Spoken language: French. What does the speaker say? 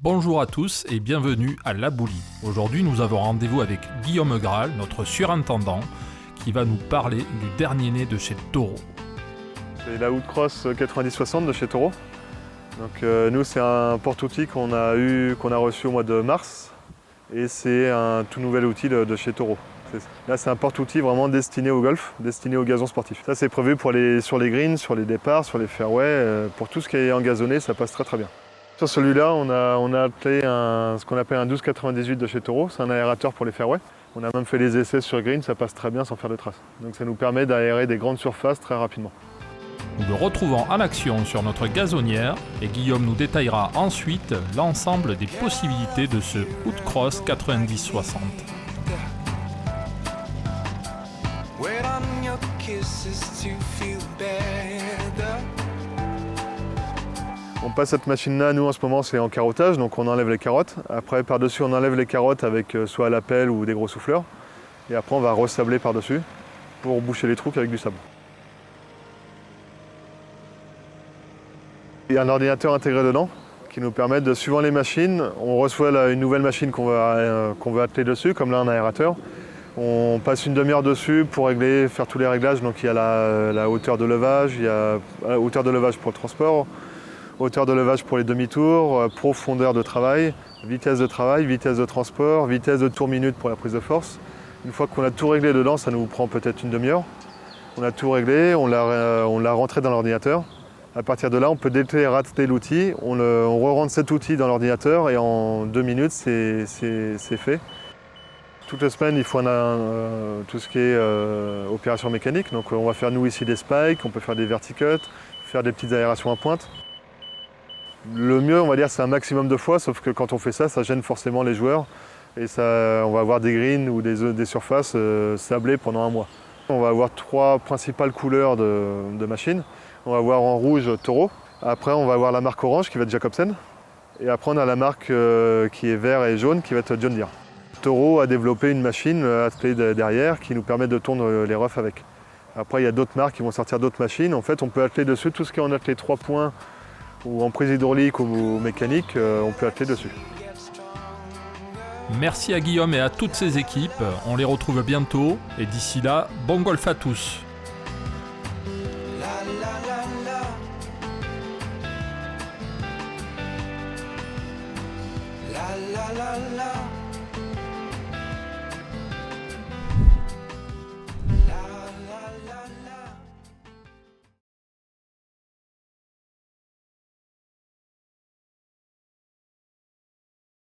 Bonjour à tous et bienvenue à La Boulie. Aujourd'hui, nous avons rendez-vous avec Guillaume Graal, notre surintendant, qui va nous parler du dernier né de chez Toro. C'est la Woodcross 90-60 de chez Toro. Donc, nous, c'est un porte-outil qu'on a reçu au mois de mars et c'est un tout nouvel outil de chez Toro. Là, c'est un porte-outil vraiment destiné au golf, destiné au gazon sportif. Ça, c'est prévu pour sur les greens, sur les départs, sur les fairways. Pour tout ce qui est engazonné, ça passe très très bien. Sur celui-là, on a appelé ce qu'on appelle un 1298 de chez Toro. C'est un aérateur pour les fairways. On a même fait les essais sur green, ça passe très bien sans faire de traces. Donc ça nous permet d'aérer des grandes surfaces très rapidement. Nous le retrouvons en action sur notre gazonnière et Guillaume nous détaillera ensuite l'ensemble des possibilités de ce Woodcross 90-60. On passe cette machine-là, nous en ce moment c'est en carottage, donc on enlève les carottes. Après par-dessus on enlève les carottes avec soit à la pelle ou des gros souffleurs. Et après on va ressabler par-dessus pour boucher les trous avec du sable. Il y a un ordinateur intégré dedans qui nous permet de, suivant les machines, on reçoit une nouvelle machine qu'on veut atteler dessus, comme là un aérateur. On passe une demi-heure dessus pour faire tous les réglages. Donc il y a la hauteur de levage, il y a la hauteur de levage pour le transport, hauteur de levage pour les demi-tours, profondeur de travail, vitesse de transport, vitesse de tour minute pour la prise de force. Une fois qu'on a tout réglé dedans, ça nous prend peut-être une demi-heure. On a tout réglé, on l'a rentré dans l'ordinateur. À partir de là, on peut déterrer l'outil, on re-rentre cet outil dans l'ordinateur et en 2 minutes, c'est fait. Toutes les semaines, il faut tout ce qui est opération mécanique. Donc on va faire nous ici des spikes, on peut faire des verticuts, faire des petites aérations à pointe. Le mieux, on va dire, c'est un maximum de fois, sauf que quand on fait ça, ça gêne forcément les joueurs. Et on va avoir des greens ou des surfaces sablées pendant un mois. On va avoir 3 principales couleurs de machines. On va avoir en rouge Toro. Après, on va avoir la marque orange qui va être Jacobsen. Et après, on a la marque qui est vert et jaune qui va être John Deere. Toro a développé une machine attelée derrière qui nous permet de tourner les roughs avec. Après, il y a d'autres marques qui vont sortir d'autres machines. En fait, on peut atteler dessus tout ce qui est en attelé 3 points ou en prise hydraulique ou mécanique, on peut atteler dessus. Merci à Guillaume et à toutes ses équipes. On les retrouve bientôt et d'ici là, bon golf à tous. La la la la